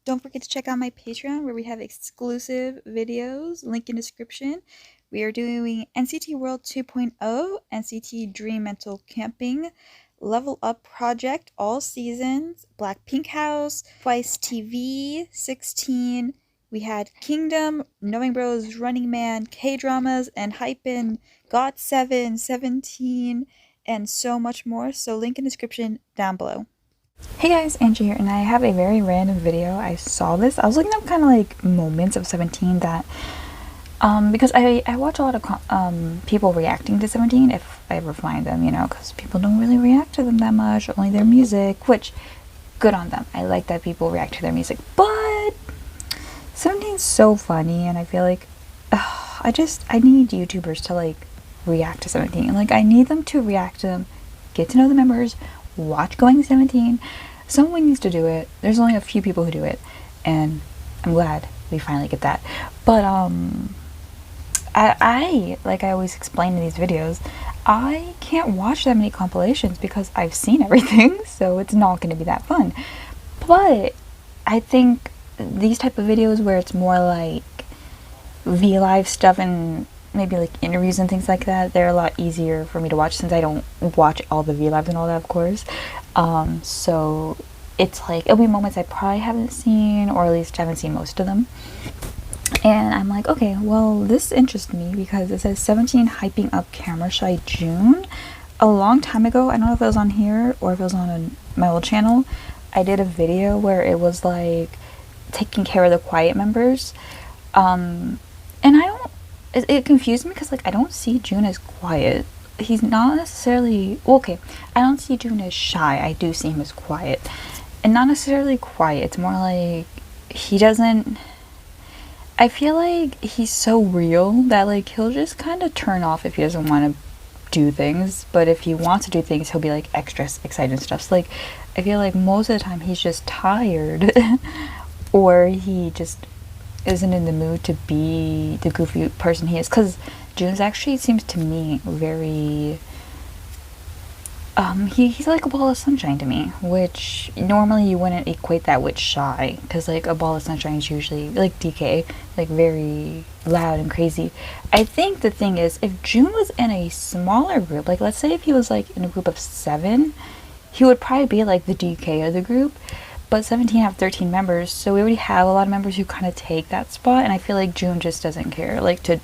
Don't forget to check out my Patreon where we have exclusive videos, link in description. We are doing NCT World 2.0, NCT Dream Mental Camping, Level Up Project, all seasons, Blackpink House, Twice TV, 16. We had Kingdom, Knowing Bros, Running Man, K-Dramas, and Hypen, Got 7, 17, and so much more. So link in description down below. Hey guys, Angie here, and I have a very random video. I saw this. I was looking up kind of like moments of 17 that, because I watch a lot of people reacting to 17 if I ever find them, you know, because people don't really react to them that much, only their music, which, good on them. I like that people react to their music, but 17 is so funny, and I feel like, I need YouTubers to like react to 17. Like, I need them to react to them, get to know the members, watch Going 17. Someone needs to do it. There's only a few people who do it, and I'm glad we finally get that. But I like I always explain in these videos, I can't watch that many compilations because I've seen everything, so it's not going to be that fun. But I think these type of videos where it's more like V Live stuff and maybe like interviews and things like that, they're a lot easier for me to watch since I don't watch all the V Lives and all that, of course. So it's like it'll be moments I probably haven't seen, or at least haven't seen most of them. And I'm like, okay, well, this interests me because it says 17 hyping up Camera Shy June. A long time ago, I don't know if it was on here or if it was on my old channel, I did a video where it was like taking care of the quiet members. And I don't, it confused me because like I don't see June as quiet. He's not necessarily, well, okay, I don't see June as shy. I do see him as quiet, and not necessarily quiet. It's more like he doesn't, I feel like he's so real that like he'll just kind of turn off if he doesn't want to do things, but if he wants to do things, he'll be like extra excited and stuff. So like I feel like most of the time he's just tired or he just isn't in the mood to be the goofy person he is, because June's actually seems to me very he's like a ball of sunshine to me, which normally you wouldn't equate that with shy, because like a ball of sunshine is usually like DK, like very loud and crazy. I think the thing is, if June was in a smaller group, like let's say if he was like in a group of 7, he would probably be like the DK of the group. But 17 have 13 members, so we already have a lot of members who kind of take that spot, and I feel like June just doesn't care, like, to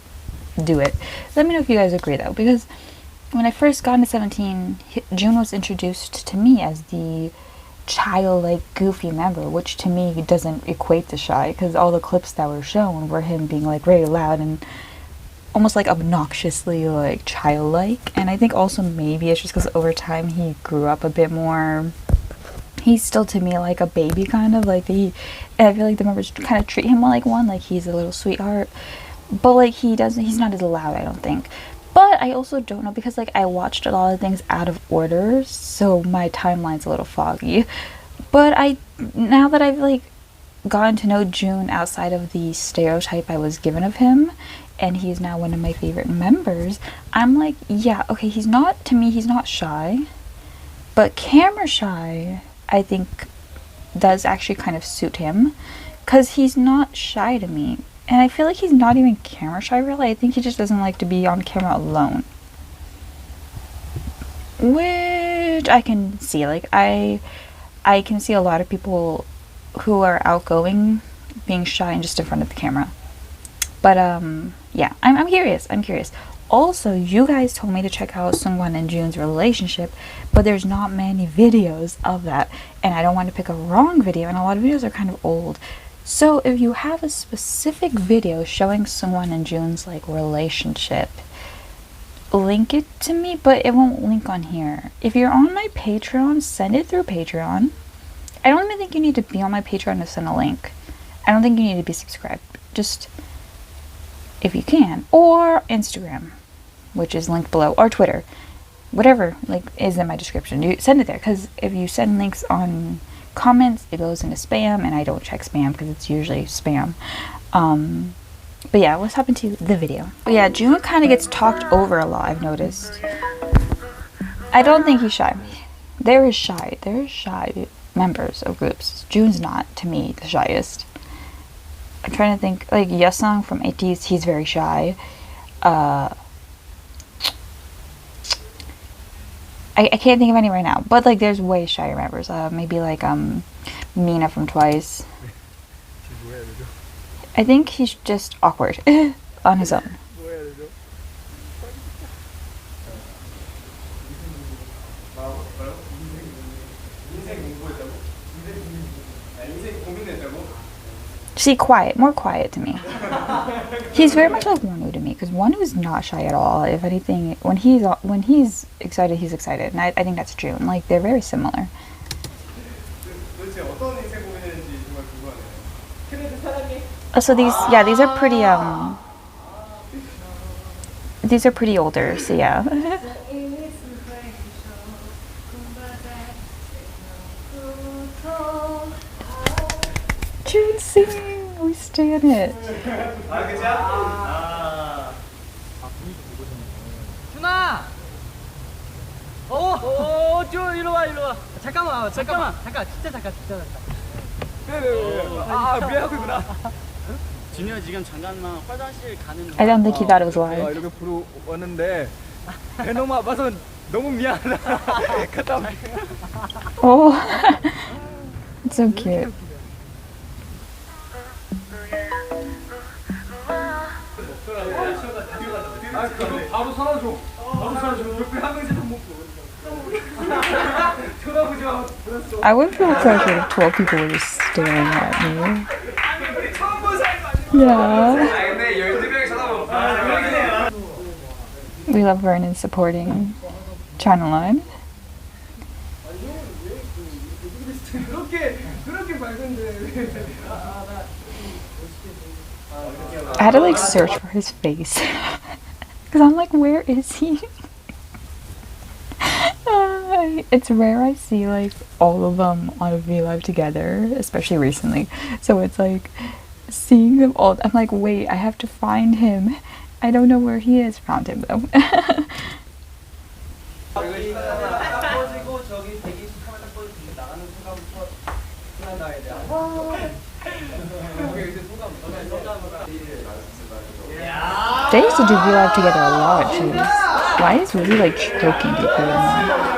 do it. Let me know if you guys agree, though, because when I first got into 17, June was introduced to me as the childlike, goofy member, which to me doesn't equate to shy, because all the clips that were shown were him being, like, very loud and almost, like, obnoxiously, like, childlike, and I think also maybe it's just because over time he grew up a bit more. He's still to me like a baby, kind of like and I feel like the members kind of treat him like one, like he's a little sweetheart, but like he's not as loud, I don't think. But I also don't know, because like I watched a lot of things out of order, so my timeline's a little foggy. But now that I've like gotten to know June outside of the stereotype I was given of him, and he's now one of my favorite members, I'm like, yeah, okay, he's not shy, but camera shy I think does actually kind of suit him, because he's not shy to me, and I feel like he's not even camera shy really. I think he just doesn't like to be on camera alone, which I can see. Like I can see a lot of people who are outgoing being shy and just in front of the camera. But yeah, I'm curious. Also, you guys told me to check out Sungwon and June's relationship, but there's not many videos of that, and I don't want to pick a wrong video, and a lot of videos are kind of old. So if you have a specific video showing Sungwon and June's like relationship, link it to me, but it won't link on here. If you're on my Patreon, send it through Patreon. I don't even think you need to be on my Patreon to send a link. I don't think you need to be subscribed. Just if you can, or Instagram, which is linked below, or Twitter, whatever like is in my description. You send it there, because if you send links on comments, it goes into spam, and I don't check spam because it's usually spam. But yeah, let's hop into the video. But yeah, June kind of gets talked over a lot, I've noticed. I don't think he's shy. There is shy. members of groups. Jun's not, to me, the shyest. I'm trying to think, like Yesung from ATEEZ, he's very shy. I can't think of any right now, but like there's way shyer members. Maybe like Mina from Twice. I think he's just awkward on his own. See, quiet, more quiet to me. He's very much like Wonu to me, because Wonu is not shy at all. If anything, when he's excited, he's excited, and I think that's June. Like they're very similar. So these are pretty older. So yeah. June singing, we stay in it. 준아! 쭉 이리 와. 잠깐만, 진짜 잠깐. 미안하구나. 준이가 지금 잠깐만 화장실 가는. I don't think he thought it was live. 이렇게 부르 왔는데 너무 아파서 너무 미안하다. Oh, it's so cute. 바로 사라져. 옆에 항의제 좀 먹고. 쳐다보지 마. I wouldn't feel excited if 12 people were just staring at me. Yeah. We love Vernon supporting China Line. I had to like search for his face because I'm like, where is he? It's rare I see like all of them on a V Live together, especially recently. So it's like seeing them all. I'm like, wait, I have to find him. I don't know where he is. Found him though. They used to do V Live together a lot too. Why is really like choking people now?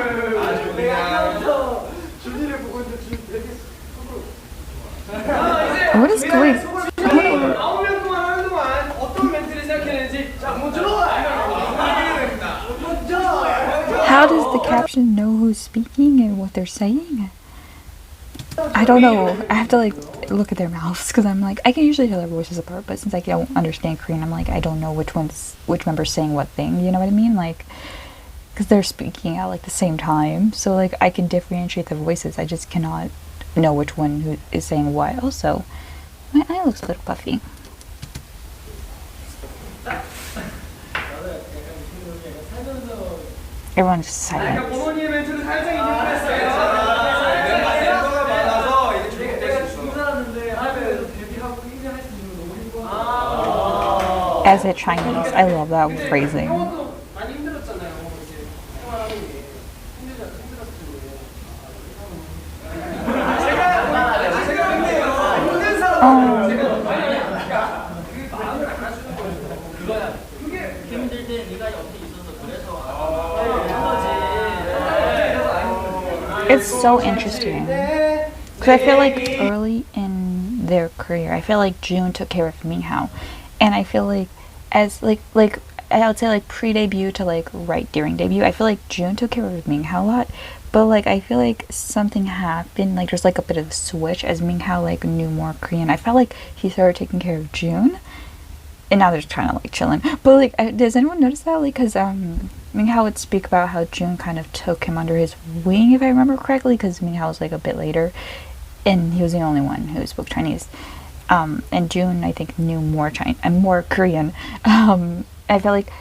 What is going on? How does the caption know who's speaking and what they're saying? I don't know. I have to like look at their mouths because I'm like, I can usually tell their voices apart, but since I don't understand Korean, I'm like, I don't know which member's saying what thing. You know what I mean? Like, because they're speaking at like the same time, so like I can differentiate the voices. I just cannot know which one who is saying what. Also, my eye looks a little puffy. Everyone's just silent. As a Chinese, I love that phrasing. It's so interesting because I feel like early in their career, I feel like June took care of Minghao, and I feel like as like I would say like pre-debut to like right during debut, I feel like June took care of Minghao a lot, but like I feel like something happened, like there's like a bit of a switch as Minghao like knew more Korean. I felt like he started taking care of June, and now they're just kind of like chilling. But like, does anyone notice that? Like, cause Minghao would speak about how June kind of took him under his wing, if I remember correctly, because Minghao was like a bit later, and he was the only one who spoke Chinese. And June, I think, knew more more Korean. I felt like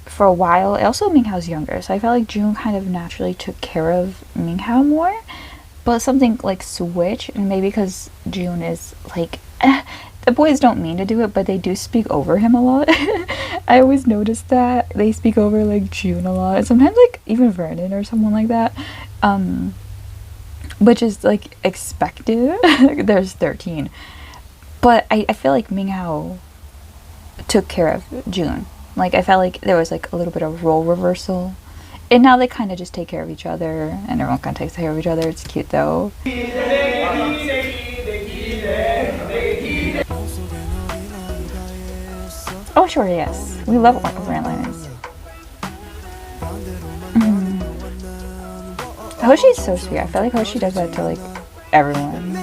for a while, also Minghao's younger, so I felt like June kind of naturally took care of Minghao more. But something like switch, and maybe because June is like, the boys don't mean to do it, but they do speak over him a lot. I always notice that they speak over like June a lot. Sometimes like even Vernon or someone like that. which is like expected. There's 13. But I feel like Minghao took care of June. Like, I felt like there was like a little bit of role reversal. And now they kind of just take care of each other, and everyone kind of takes care of each other. It's cute though. Oh, sure, yes. We love Randliners. Hoshi's so sweet. I feel like Hoshi does that to like everyone.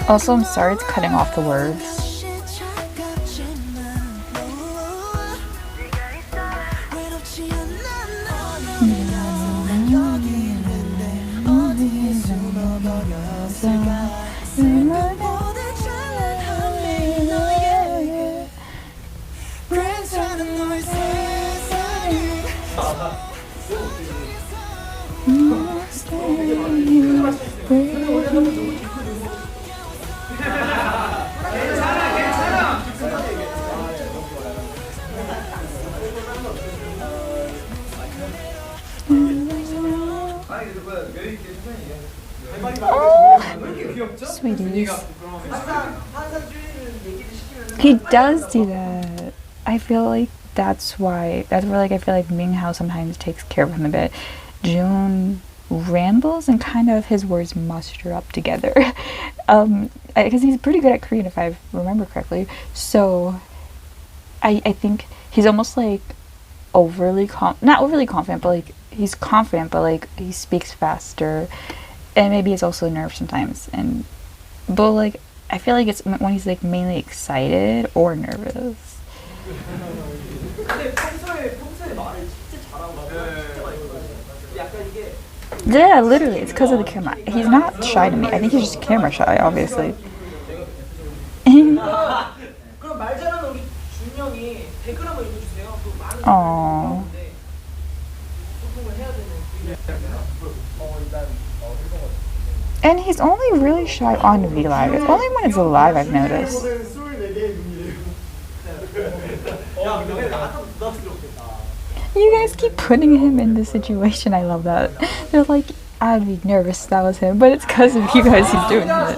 Also, I'm sorry it's cutting off the words. Sweeties. He does do that. I feel like that's where like I feel like Minghao sometimes takes care of him a bit. June rambles and kind of his words muster up together. Because he's pretty good at Korean if I remember correctly. So I think he's almost like not overly confident, but like he's confident, but like he speaks faster, and maybe it's also nerves sometimes. But like I feel like it's when he's like mainly excited or nervous. Yeah, literally, it's because of the camera. He's not shy to me. I think he's just camera shy, obviously. Aww. And he's only really shy on V-Live. It's only when it's live I've noticed. You guys keep putting him in this situation. I love that. They're like, I'd be nervous if that was him, but it's because of you guys he's doing it.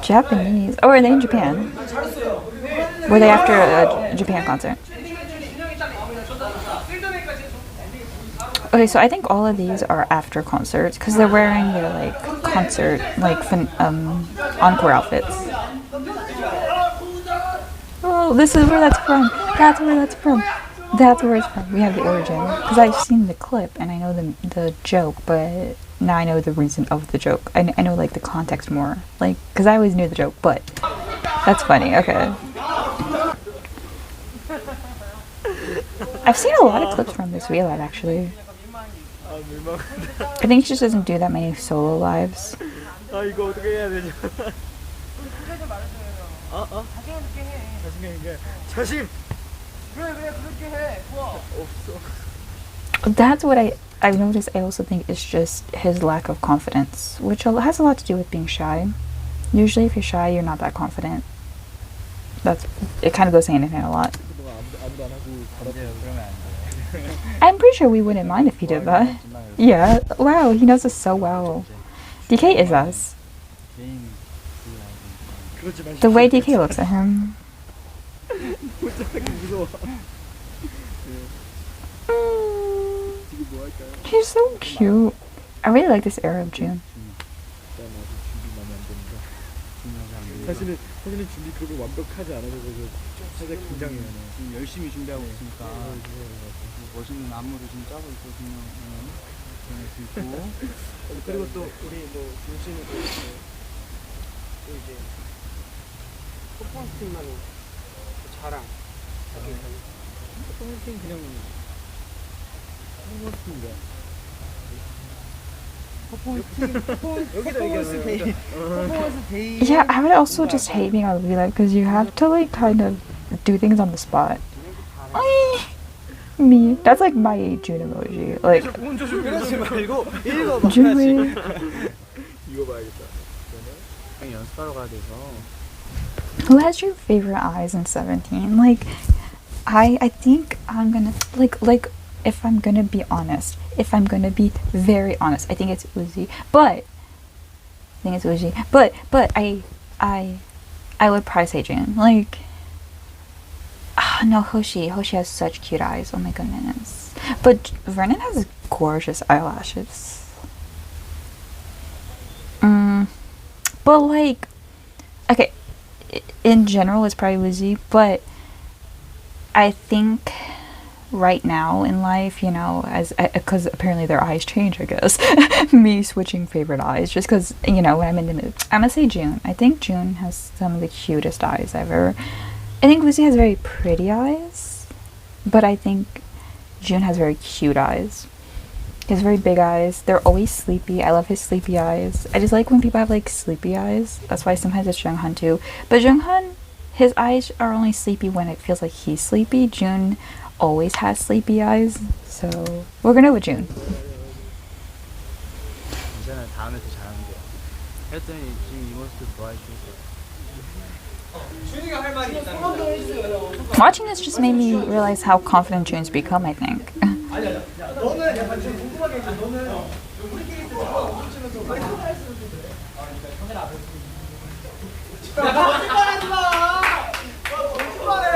Japanese. Oh, are they in Japan? Were they after a Japan concert? Okay, so I think all of these are after concerts because they're wearing their like concert encore outfits. Oh, this is where that's from. That's where that's from. That's where it's from. We have the origin because I've seen the clip and I know the joke, but now I know the reason of the joke. I know like the context more, like because I always knew the joke, but that's funny. Okay. I've seen a lot of clips from this V-Live actually. I think she just doesn't do that many solo lives. That's what I've noticed. I also think it's just his lack of confidence, which has a lot to do with being shy. Usually if you're shy, you're not that confident. It kind of goes hand in hand a lot. I'm pretty sure we wouldn't mind if he did that. Yeah, wow, he knows us so well. DK is us. The way DK looks at him. He's so cute. I really like this era of June. 사실은 준비 그렇게 완벽하지 않아서 살짝 긴장해요. 지금 열심히 준비하고 있으니까 멋있는 안무를 좀 짜고 있거든요. 그리고 또 우리 뭐 윤씨는 또 이제 퍼포먼스 팀만 자랑. 퍼포먼스 팀 그냥 퍼포먼스 팀인데. Yeah, I would also just hate being on V-Live because you have to like kind of do things on the spot. Me. That's like my June emoji. Like June. Who has your favorite eyes in 17? Like I think I'm gonna like if I'm gonna be honest, if I'm gonna be very honest, I think it's Uzi. But I would probably say June. Like, no, Hoshi has such cute eyes. Oh my goodness. But Vernon has gorgeous eyelashes. But like, okay, in general it's probably Uzi, but I think right now in life, you know, as because apparently their eyes change, I guess. Me switching favorite eyes just because, you know, when I'm in the mood, I'm gonna say June. I think June has some of the cutest eyes ever. I think Lucy has very pretty eyes, but I think June has very cute eyes. He has very big eyes. They're always sleepy. I love his sleepy eyes. I just like when people have like sleepy eyes. That's why sometimes it's Junghan too. But Junghan, his eyes are only sleepy when it feels like he's sleepy. June always has sleepy eyes. So we're gonna go with June. 괜찮아요. 다음에 더 잘하면 돼요. 했더니 지금 이 모습도 좋아해 주셨어요. Watching this just made me realize how confident June's become, I think.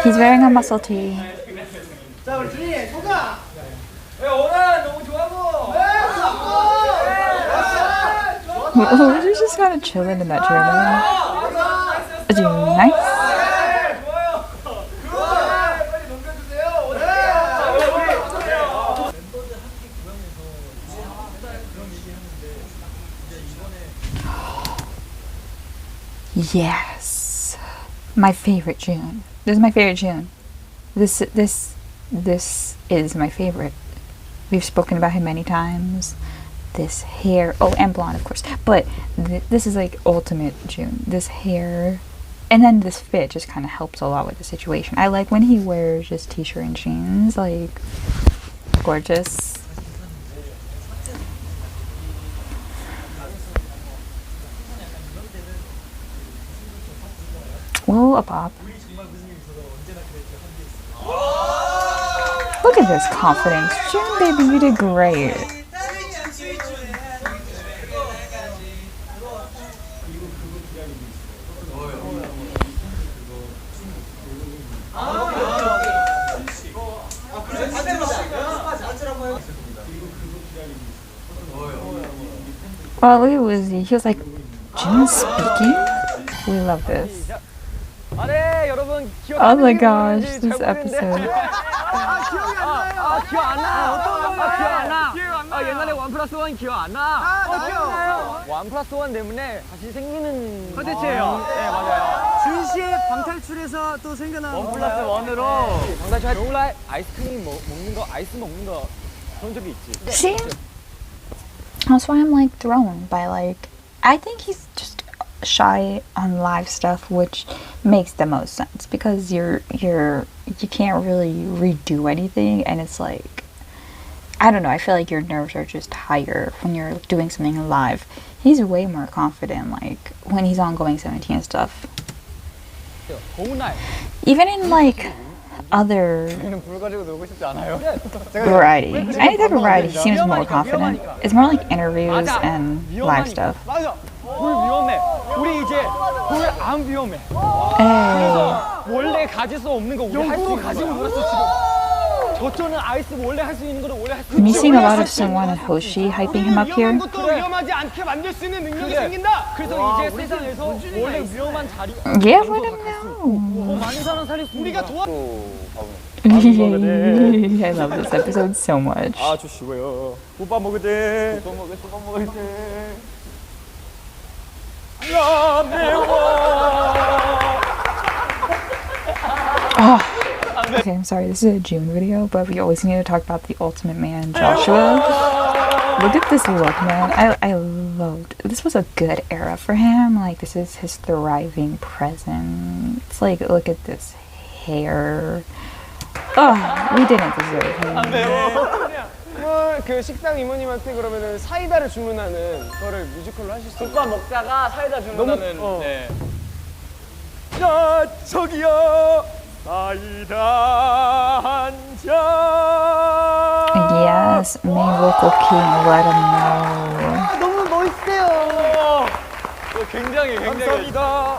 He's wearing a muscle tee. We're just kind of chilling in that chair. Nice. Yes, my favorite June. This is my favorite June. This is my favorite. We've spoken about him many times. This hair, oh, and blonde, of course. But this is like ultimate June. This hair, and then this fit just kind of helps a lot with the situation. I like when he wears just t-shirt and jeans, like gorgeous. Whoa, a pop. Look at this confidence. June, baby, you did great. Oh, look at Wizzy. He was like, June speaking? We love this. Oh my gosh, this episode. 기억 안 나? 옛날에 1+1 기억 안 나? 1+1 때문에 다시 생기는 컨텐츠예요. 네, 맞아요. 준 씨의 방탈출에서 또 생겨난 1+1으로 방탈출 몰라 아이스크림 먹는 거, 아이스 먹는 거 그런 적이 있지. See? That's why I'm like thrown by like, I think he's just shy on live stuff, which makes the most sense because you can't really redo anything, and it's like, I don't know, I feel like your nerves are just higher when you're doing something live. He's way more confident like when he's on Going 17 and stuff. Even in like other variety, any type of variety, he seems more confident. It's more like interviews and live stuff. 불 위험해. 우리 이제 불 안 위험해. 원래 가질 수 없는 거 우리 할 수 있는 거야. 가지고 놀았어 지금. 저쪽은 아이스 원래 할 수 있는 거를 원래 할 수 있는 거야. I'm seeing a lot of Sungwon and Hoshi hyping him up here. 위험하지 않게 만들 수 있는 능력이 생긴다. 그래서 이제 세상에서 원래 위험한 자리. Yeah, let him know. 많은 사람 살릴 수 우리가 도와. I love this episode so much. 아 좋시고요. 오빠 먹을 때. 오빠 먹을 때. Okay, I'm sorry, this is a June video, but we always need to talk about the ultimate man, Joshua. Look at this look, man. I loved, this was a good era for him. Like, this is his thriving present. It's like, look at this hair. Oh, we didn't deserve him. 그 식당 이모님한테 그러면은 사이다를 주문하는 거를 뮤지컬로 하실 수 있어요? 국밥 먹다가 사이다 주문하는 네. 야 저기요 사이다 한 잔. as main vocal key and let him know. 너무 멋있어요. 굉장히 감사합니다.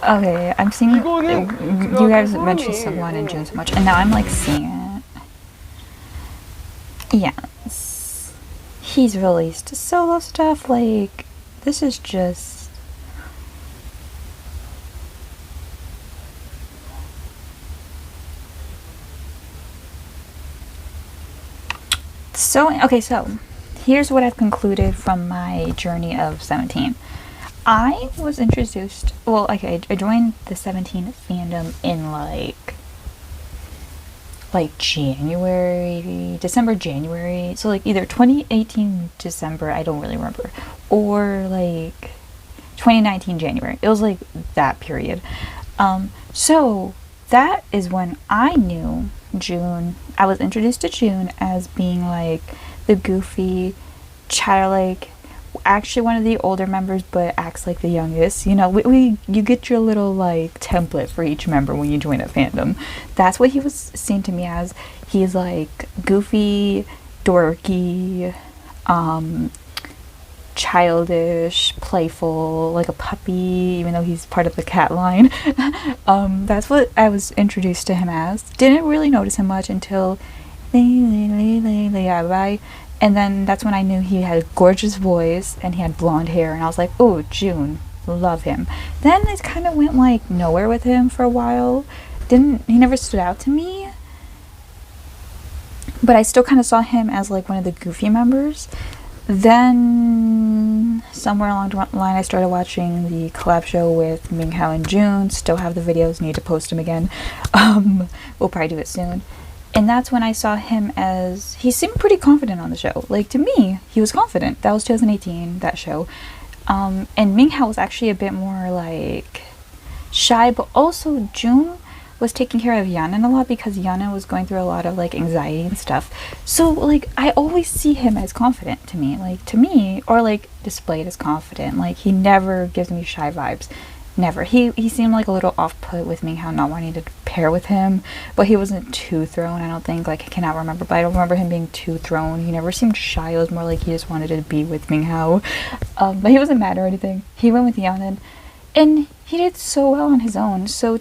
Okay, I'm seeing 이거는 you guys mentioned Someone and June so much, and now I'm like seeing it. Yes, he's released solo stuff. Like, this is just. So, okay, so here's what I've concluded from my journey of 17. I was introduced, well, okay, I joined the 17 fandom in like January, December, January. So like either 2018 December, I don't really remember, or like 2019 January. It was like that period. So that is when I knew June. I was introduced to June as being like the goofy, childlike, actually one of the older members but acts like the youngest. You know, you get your little like template for each member when you join a fandom. That's what he was seen to me as. He's like goofy, dorky, childish, playful, like a puppy, even though he's part of the cat line. That's what I was introduced to him as. Didn't really notice him much until and then that's when I knew he had a gorgeous voice and he had blonde hair, and I was like, oh, June, love him. Then it kind of went like nowhere with him for a while. He never stood out to me, but I still kind of saw him as like one of the goofy members. Then somewhere along the line I started watching the collab show with Minghao and June. Still have the videos, need to post them again. We'll probably do it soon. And that's when I saw him as, he seemed pretty confident on the show. Like, to me, he was confident. That was 2018, that show. And Minghao was actually a bit more, like, shy. But also, June was taking care of Yanan a lot because Yanan was going through a lot of, like, anxiety and stuff. So, like, I always see him as confident to me. Like, to me, or, like, displayed as confident. Like, he never gives me shy vibes. Never. He seemed like a little off-put with Minghao not wanting to pair with him, but he wasn't too thrown, I don't think. Like, I cannot remember, but I don't remember him being too thrown. He never seemed shy. It was more like he just wanted to be with Minghao. But he wasn't mad or anything. He went with Yanan, and he did so well on his own. So,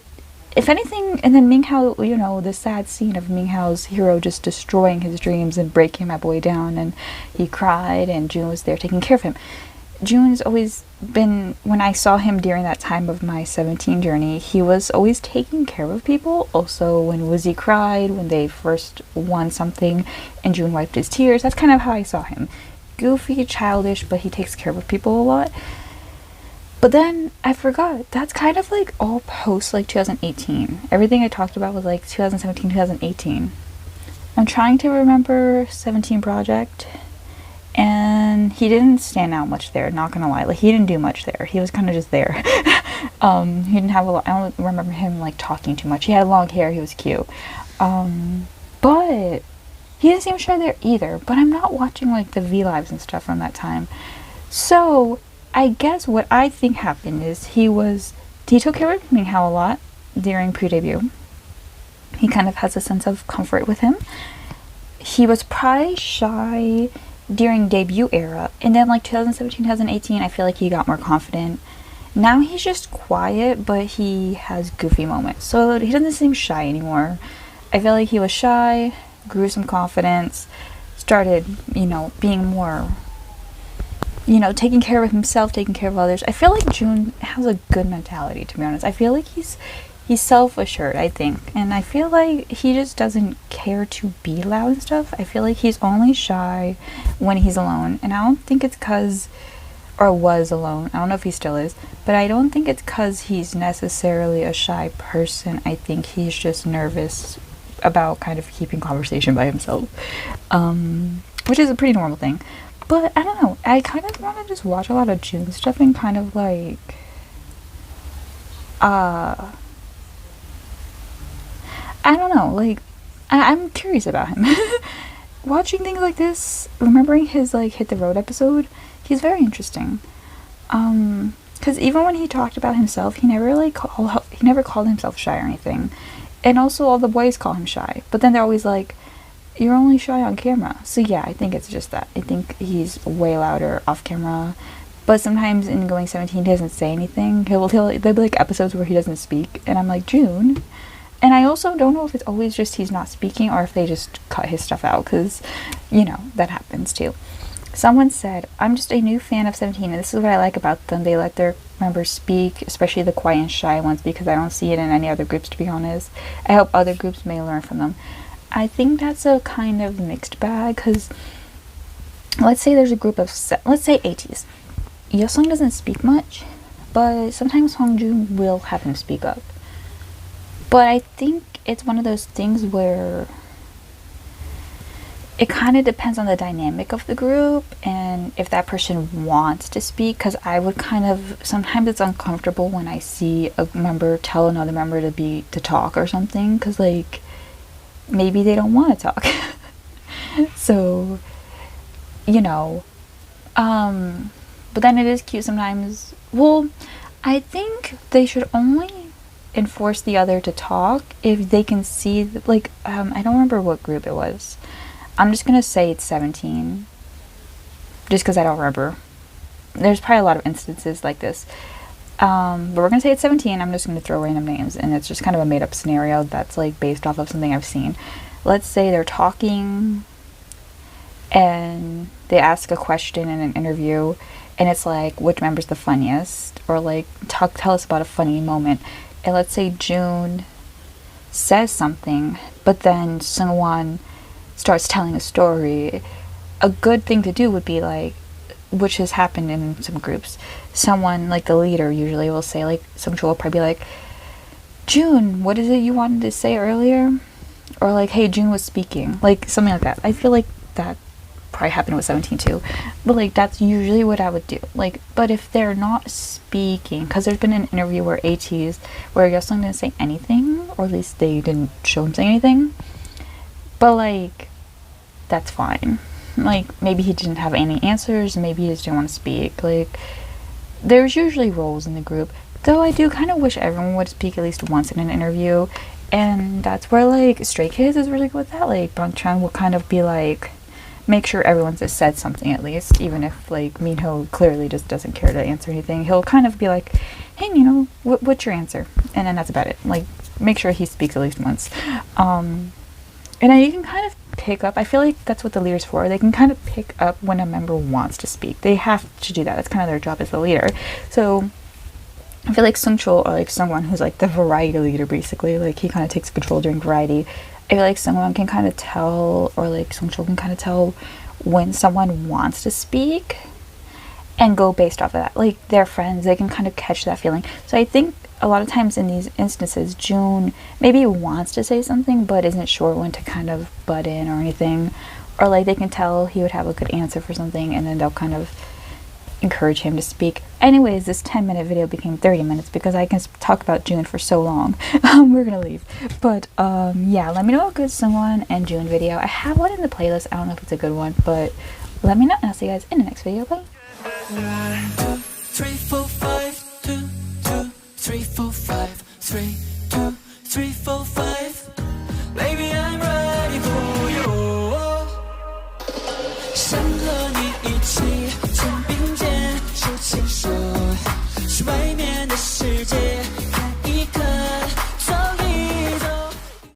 if anything, and then Minghao, you know, the sad scene of Minghao's hero just destroying his dreams and breaking my boy down, and he cried, and June was there taking care of him. June's always been, when I saw him during that time of my 17 journey, he was always taking care of people. Also, when Woozy cried, when they first won something, and June wiped his tears, that's kind of how I saw him. Goofy, childish, but he takes care of people a lot. But then, I forgot, that's kind of like all post like 2018. Everything I talked about was like 2017, 2018. I'm trying to remember 17 Project. And he didn't stand out much there, not gonna lie. Like, he didn't do much there. He was kind of just there. He didn't have a lot, I don't remember him, like, talking too much. He had long hair, he was cute. But he didn't seem shy there either. But I'm not watching, like, the V-Lives and stuff from that time. So, I guess what I think happened is he took care of Minghao a lot during pre-debut. He kind of has a sense of comfort with him. He was probably shy during debut era, and then like 2017, 2018, I feel like he got more confident. Now he's just quiet, but he has goofy moments, so he doesn't seem shy anymore. I feel like he was shy, grew some confidence, started, you know, being more, you know, taking care of himself, taking care of others. I feel like June has a good mentality, to be honest. I feel like he's self-assured, I think, and I feel like he just doesn't care to be loud and stuff. I feel like he's only shy when he's alone, and I don't think it's or was alone, I don't know if he still is, but I don't think it's because he's necessarily a shy person. I think he's just nervous about kind of keeping conversation by himself, which is a pretty normal thing. But I don't know, I kind of want to just watch a lot of June stuff and kind of like I don't know, like, I'm curious about him. Watching things like this, remembering his, like, Hit the Road episode, he's very interesting. Because even when he talked about himself, he never called himself shy or anything. And also, all the boys call him shy. But then they're always like, you're only shy on camera. So yeah, I think it's just that. I think he's way louder off camera. But sometimes in Going 17, he doesn't say anything. There'll be like episodes where he doesn't speak, and I'm like, June. And I also don't know if it's always just he's not speaking or if they just cut his stuff out, because, you know, that happens too. Someone said, I'm just a new fan of 17, and this is what I like about them. They let their members speak, especially the quiet and shy ones, because I don't see it in any other groups, to be honest. I hope other groups may learn from them. I think that's a kind of mixed bag, because let's say there's a group of, let's say 80s. Yosung doesn't speak much, but sometimes Hongjoong will have him speak up. But I think it's one of those things where it kind of depends on the dynamic of the group and if that person wants to speak, because I would kind of, sometimes it's uncomfortable when I see a member tell another member to talk or something, because like maybe they don't want to talk. So, you know, but then it is cute sometimes. Well, I think they should only enforce the other to talk if they can see, like, I don't remember what group it was. I'm just gonna say it's 17, just because I don't remember. There's probably a lot of instances like this, but we're gonna say it's 17. I'm just gonna throw random names, and it's just kind of a made-up scenario that's like based off of something I've seen. Let's say they're talking and they ask a question in an interview, and it's like, which member's the funniest, or like tell us about a funny moment. And let's say June says something, but then Seungwon starts telling a story. A good thing to do would be like, which has happened in some groups, someone like the leader usually will say, like, Seungcho will probably be like, June, what is it you wanted to say earlier? Or like, hey, June was speaking, like something like that. I feel like that probably happened with 17 too, but like that's usually what I would do. Like, but if they're not speaking, because there's been an interview where ATs where Yosung didn't say anything, or at least they didn't show him saying anything, but like that's fine. Like maybe he didn't have any answers, maybe he just didn't want to speak. Like there's usually roles in the group, though I do kind of wish everyone would speak at least once in an interview, and that's where like Stray Kids is really good with that. Like Bangchan will kind of be like, make sure everyone's just said something at least, even if like Minho clearly just doesn't care to answer anything. He'll kind of be like, hey, you know, what's your answer? And then that's about it. Like make sure he speaks at least once. And then you can kind of pick up, I feel like that's what the leader's for. They can kind of pick up when a member wants to speak. They have to do that. That's kind of their job as the leader. So I feel like Seungcho, or like someone who's like the variety leader basically, like he kind of takes control during variety. I feel like someone can kind of tell, or like Seungcho can kind of tell when someone wants to speak and go based off of that. Like they're friends, they can kind of catch that feeling. So I think a lot of times in these instances, June maybe wants to say something but isn't sure when to kind of butt in or anything, or like they can tell he would have a good answer for something, and then they'll kind of encourage him to speak. Anyways, this 10-minute video became 30 minutes because I can talk about June for so long. We're gonna leave, but yeah, let me know a good Seungwon and June video. I have one in the playlist. I don't know if it's a good one, but let me know, and I'll see you guys in the next video. Bye. 3, 4, 5, 2, 2, 3, 4, 5, 3, 2, 3, 4, 5.